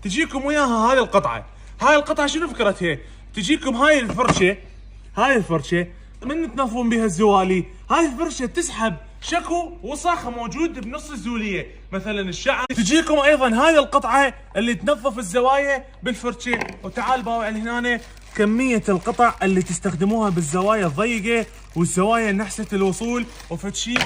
تجيكم وياها هاي القطعه. هاي القطعه شنو فكرتها؟ تجيكم هاي الفرشه من تنظفون بها الزوالي. هاي الفرشه تسحب شكو وساخه موجود بنص الزوليه، مثلا الشعر. تجيكم ايضا هاي القطعه اللي تنظف الزوايا بالفرشه. وتعال باوع هنا كميه القطع اللي تستخدموها بالزوايا الضيقه والزوايا نحسه الوصول وفد شيء